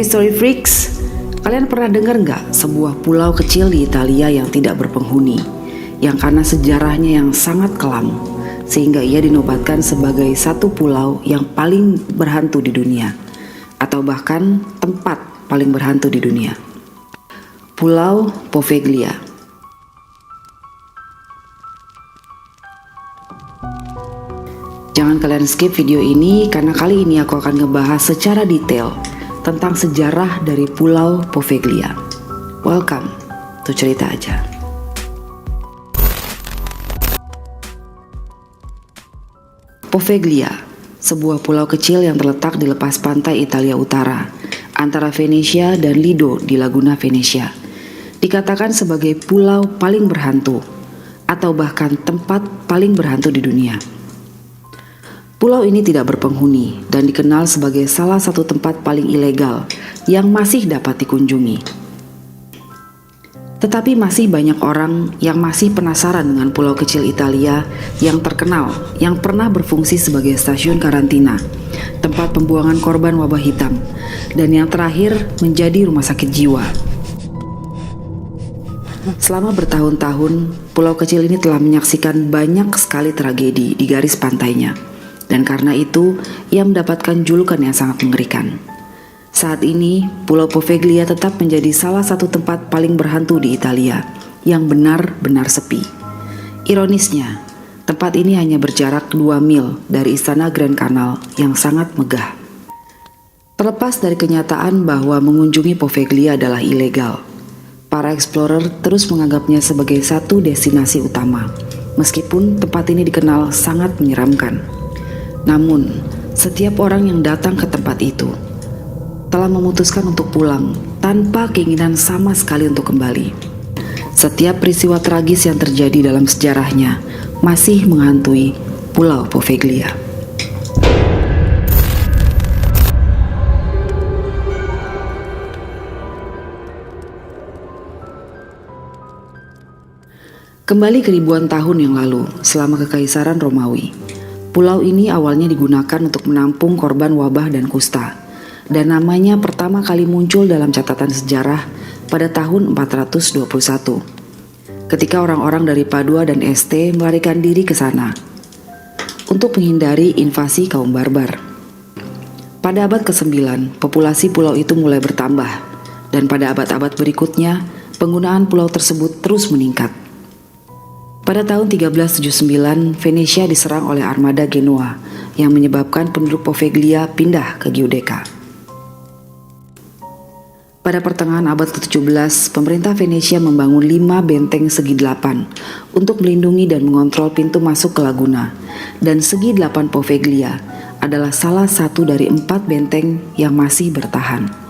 History Freaks, kalian pernah dengar nggak sebuah pulau kecil di Italia yang tidak berpenghuni, yang karena sejarahnya yang sangat kelam, sehingga ia dinobatkan sebagai satu pulau yang paling berhantu di dunia, atau bahkan tempat paling berhantu di dunia? Pulau Poveglia. Jangan kalian skip video ini karena kali ini aku akan ngebahas secara detail tentang sejarah dari Pulau Poveglia. Welcome to Cerita Aja. Poveglia, sebuah pulau kecil yang terletak di lepas pantai Italia Utara, antara Venesia dan Lido di Laguna Venesia. Dikatakan sebagai pulau paling berhantu, atau bahkan tempat paling berhantu di dunia. Pulau ini tidak berpenghuni dan dikenal sebagai salah satu tempat paling ilegal yang masih dapat dikunjungi. Tetapi masih banyak orang yang masih penasaran dengan pulau kecil Italia yang terkenal, yang pernah berfungsi sebagai stasiun karantina, tempat pembuangan korban wabah hitam, dan yang terakhir menjadi rumah sakit jiwa. Selama bertahun-tahun, pulau kecil ini telah menyaksikan banyak sekali tragedi di garis pantainya. Dan karena itu, ia mendapatkan julukan yang sangat mengerikan. Saat ini, Pulau Poveglia tetap menjadi salah satu tempat paling berhantu di Italia, yang benar-benar sepi. Ironisnya, tempat ini hanya berjarak 2 mil dari Istana Grand Canal yang sangat megah. Terlepas dari kenyataan bahwa mengunjungi Poveglia adalah ilegal, para explorer terus menganggapnya sebagai satu destinasi utama, meskipun tempat ini dikenal sangat menyeramkan. Namun, setiap orang yang datang ke tempat itu telah memutuskan untuk pulang tanpa keinginan sama sekali untuk kembali. Setiap peristiwa tragis yang terjadi dalam sejarahnya masih menghantui Pulau Poveglia. Kembali ke ribuan tahun yang lalu, selama Kekaisaran Romawi, pulau ini awalnya digunakan untuk menampung korban wabah dan kusta, dan namanya pertama kali muncul dalam catatan sejarah pada tahun 421, ketika orang-orang dari Padua dan Este melarikan diri ke sana untuk menghindari invasi kaum barbar. Pada abad ke-9, populasi pulau itu mulai bertambah, dan pada abad-abad berikutnya, penggunaan pulau tersebut terus meningkat. Pada tahun 1379, Venesia diserang oleh armada Genoa yang menyebabkan penduduk Poveglia pindah ke Giudecca. Pada pertengahan abad ke-17, pemerintah Venesia membangun 5 benteng segi 8 untuk melindungi dan mengontrol pintu masuk ke Laguna, dan segi 8 Poveglia adalah salah satu dari 4 benteng yang masih bertahan.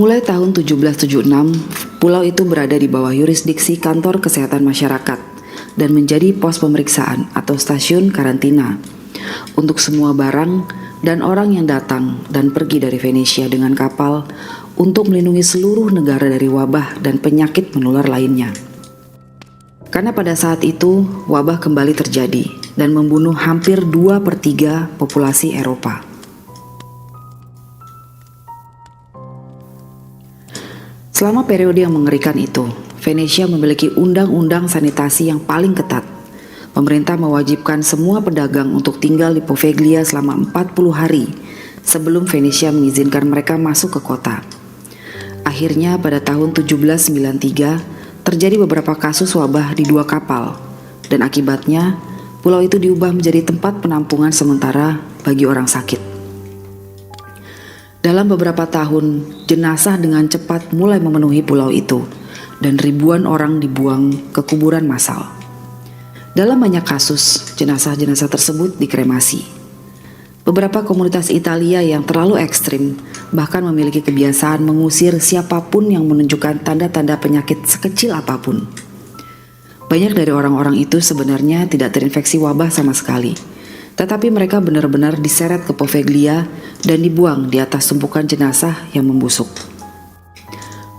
Mulai tahun 1776, pulau itu berada di bawah yurisdiksi Kantor Kesehatan Masyarakat dan menjadi pos pemeriksaan atau stasiun karantina untuk semua barang dan orang yang datang dan pergi dari Venesia dengan kapal untuk melindungi seluruh negara dari wabah dan penyakit menular lainnya. Karena pada saat itu wabah kembali terjadi dan membunuh hampir 2/3 populasi Eropa. Selama periode yang mengerikan itu, Venesia memiliki undang-undang sanitasi yang paling ketat. Pemerintah mewajibkan semua pedagang untuk tinggal di Poveglia selama 40 hari sebelum Venesia mengizinkan mereka masuk ke kota. Akhirnya pada tahun 1793 terjadi beberapa kasus wabah di 2 kapal, dan akibatnya pulau itu diubah menjadi tempat penampungan sementara bagi orang sakit. Dalam beberapa tahun, jenazah dengan cepat mulai memenuhi pulau itu, dan ribuan orang dibuang ke kuburan massal. Dalam banyak kasus, jenazah-jenazah tersebut dikremasi. Beberapa komunitas Italia yang terlalu ekstrim bahkan memiliki kebiasaan mengusir siapapun yang menunjukkan tanda-tanda penyakit sekecil apapun. Banyak dari orang-orang itu sebenarnya tidak terinfeksi wabah sama sekali, tetapi mereka benar-benar diseret ke Poveglia dan dibuang di atas tumpukan jenazah yang membusuk.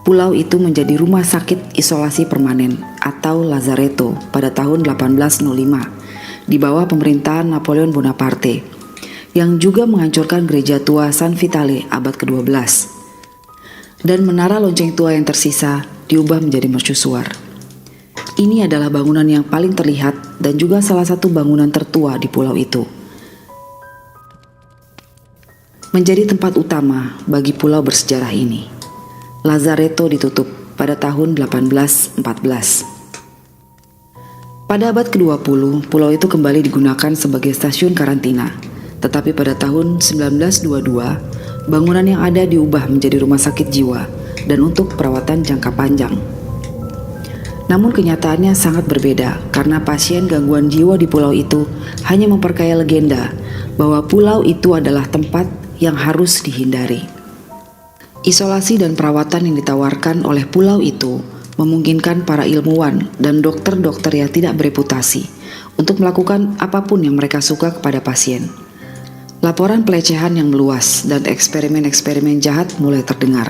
Pulau itu menjadi rumah sakit isolasi permanen atau Lazaretto pada tahun 1805 di bawah pemerintahan Napoleon Bonaparte, yang juga menghancurkan gereja tua San Vitale abad ke-12. Dan menara lonceng tua yang tersisa diubah menjadi mercusuar. Ini adalah bangunan yang paling terlihat dan juga salah satu bangunan tertua di pulau itu. Menjadi tempat utama bagi pulau bersejarah ini. Lazaretto ditutup pada tahun 1814. Pada abad ke-20, pulau itu kembali digunakan sebagai stasiun karantina. Tetapi pada tahun 1922, bangunan yang ada diubah menjadi rumah sakit jiwa dan untuk perawatan jangka panjang. Namun kenyataannya sangat berbeda karena pasien gangguan jiwa di pulau itu hanya memperkaya legenda bahwa pulau itu adalah tempat yang harus dihindari. Isolasi dan perawatan yang ditawarkan oleh pulau itu memungkinkan para ilmuwan dan dokter-dokter yang tidak bereputasi untuk melakukan apapun yang mereka suka kepada pasien. Laporan pelecehan yang meluas dan eksperimen-eksperimen jahat mulai terdengar,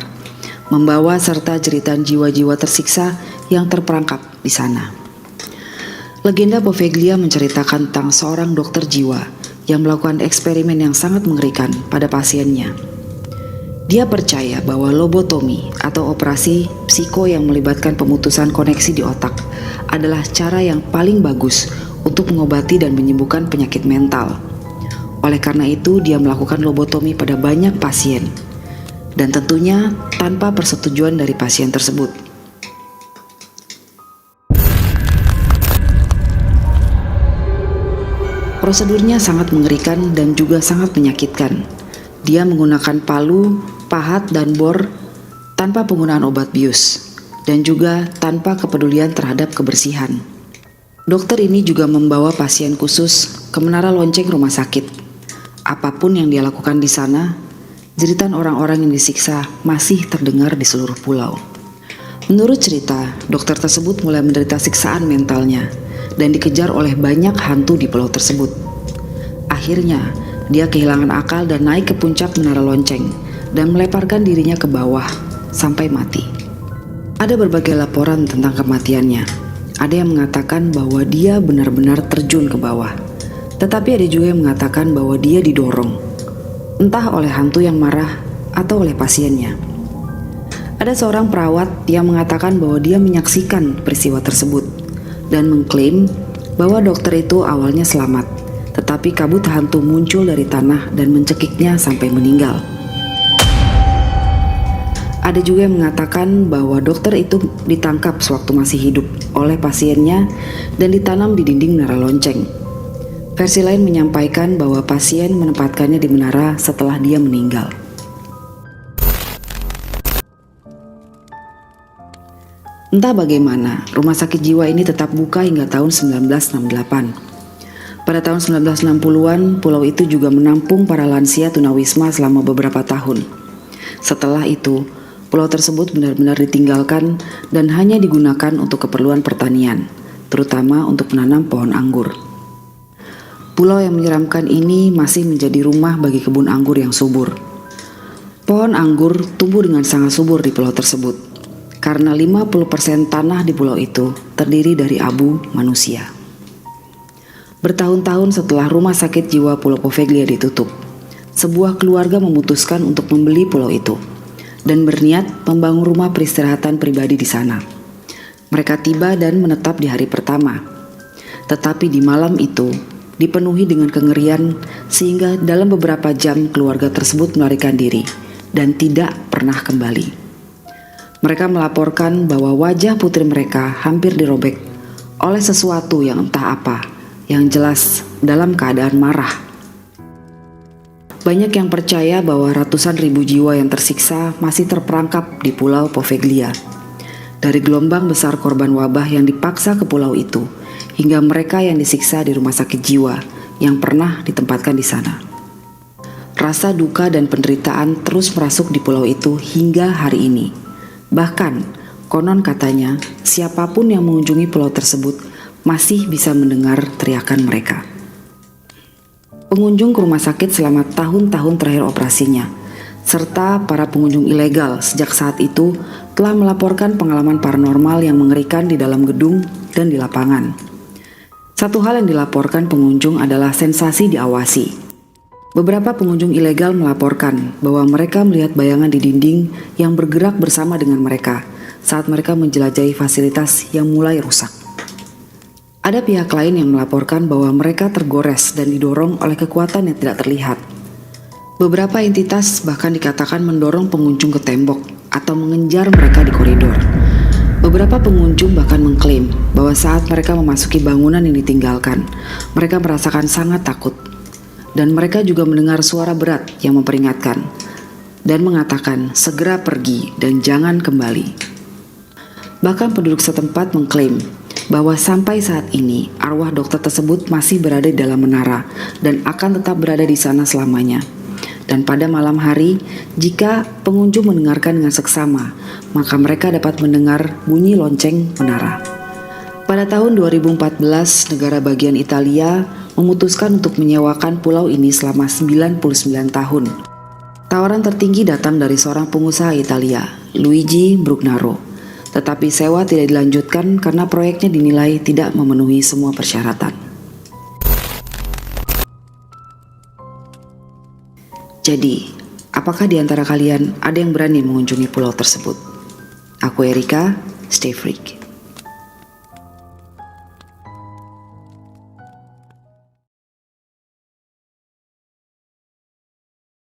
membawa serta jeritan jiwa-jiwa tersiksa yang terperangkap di sana. Legenda Poveglia menceritakan tentang seorang dokter jiwa yang melakukan eksperimen yang sangat mengerikan pada pasiennya. Dia percaya bahwa lobotomi atau operasi psiko yang melibatkan pemutusan koneksi di otak adalah cara yang paling bagus untuk mengobati dan menyembuhkan penyakit mental. Oleh karena itu, dia melakukan lobotomi pada banyak pasien, dan tentunya tanpa persetujuan dari pasien tersebut. Prosedurnya sangat mengerikan dan juga sangat menyakitkan. Dia menggunakan palu, pahat, dan bor tanpa penggunaan obat bius, dan juga tanpa kepedulian terhadap kebersihan. Dokter ini juga membawa pasien khusus ke menara lonceng rumah sakit. Apapun yang dia lakukan di sana, jeritan orang-orang yang disiksa masih terdengar di seluruh pulau. Menurut cerita, dokter tersebut mulai menderita siksaan mentalnya dan dikejar oleh banyak hantu di pulau tersebut. Akhirnya, dia kehilangan akal dan naik ke puncak menara lonceng dan meleparkan dirinya ke bawah sampai mati. Ada berbagai laporan tentang kematiannya. Ada yang mengatakan bahwa dia benar-benar terjun ke bawah. Tetapi ada juga yang mengatakan bahwa dia didorong, entah oleh hantu yang marah atau oleh pasiennya. Ada seorang perawat yang mengatakan bahwa dia menyaksikan peristiwa tersebut dan mengklaim bahwa dokter itu awalnya selamat, tetapi kabut hantu muncul dari tanah dan mencekiknya sampai meninggal. Ada juga yang mengatakan bahwa dokter itu ditangkap sewaktu masih hidup oleh pasiennya dan ditanam di dinding menara lonceng. Versi lain menyampaikan bahwa pasien menempatkannya di menara setelah dia meninggal. Entah bagaimana, rumah sakit jiwa ini tetap buka hingga tahun 1968. Pada tahun 1960-an, pulau itu juga menampung para lansia tunawisma selama beberapa tahun. Setelah itu, pulau tersebut benar-benar ditinggalkan dan hanya digunakan untuk keperluan pertanian, terutama untuk menanam pohon anggur. Pulau yang menyeramkan ini masih menjadi rumah bagi kebun anggur yang subur. Pohon anggur tumbuh dengan sangat subur di pulau tersebut, karena 50% tanah di pulau itu terdiri dari abu manusia. Bertahun-tahun setelah rumah sakit jiwa Pulau Poveglia ditutup, sebuah keluarga memutuskan untuk membeli pulau itu dan berniat membangun rumah peristirahatan pribadi di sana. Mereka tiba dan menetap di hari pertama. Tetapi di malam itu dipenuhi dengan kengerian sehingga dalam beberapa jam keluarga tersebut melarikan diri dan tidak pernah kembali. Mereka melaporkan bahwa wajah putri mereka hampir dirobek oleh sesuatu yang entah apa, yang jelas dalam keadaan marah. Banyak yang percaya bahwa ratusan ribu jiwa yang tersiksa masih terperangkap di Pulau Poveglia. Dari gelombang besar korban wabah yang dipaksa ke pulau itu, hingga mereka yang disiksa di rumah sakit jiwa yang pernah ditempatkan di sana. Rasa duka dan penderitaan terus merasuk di pulau itu hingga hari ini. Bahkan, konon katanya, siapapun yang mengunjungi pulau tersebut masih bisa mendengar teriakan mereka. Pengunjung ke rumah sakit selama tahun-tahun terakhir operasinya, serta para pengunjung ilegal sejak saat itu telah melaporkan pengalaman paranormal yang mengerikan di dalam gedung dan di lapangan. Satu hal yang dilaporkan pengunjung adalah sensasi diawasi. Beberapa pengunjung ilegal melaporkan bahwa mereka melihat bayangan di dinding yang bergerak bersama dengan mereka saat mereka menjelajahi fasilitas yang mulai rusak. Ada pihak lain yang melaporkan bahwa mereka tergores dan didorong oleh kekuatan yang tidak terlihat. Beberapa entitas bahkan dikatakan mendorong pengunjung ke tembok atau mengejar mereka di koridor. Beberapa pengunjung bahkan mengklaim bahwa saat mereka memasuki bangunan yang ditinggalkan, mereka merasakan sangat takut. Dan mereka juga mendengar suara berat yang memperingatkan dan mengatakan segera pergi dan jangan kembali. Bahkan penduduk setempat mengklaim bahwa sampai saat ini arwah dokter tersebut masih berada di dalam menara dan akan tetap berada di sana selamanya. Dan pada malam hari, jika pengunjung mendengarkan dengan seksama, maka mereka dapat mendengar bunyi lonceng menara. Pada tahun 2014, negara bagian Italia memutuskan untuk menyewakan pulau ini selama 99 tahun. Tawaran tertinggi datang dari seorang pengusaha Italia, Luigi Brugnaro. Tetapi sewa tidak dilanjutkan karena proyeknya dinilai tidak memenuhi semua persyaratan. Jadi, apakah di antara kalian ada yang berani mengunjungi pulau tersebut? Aku Erika, stay freak.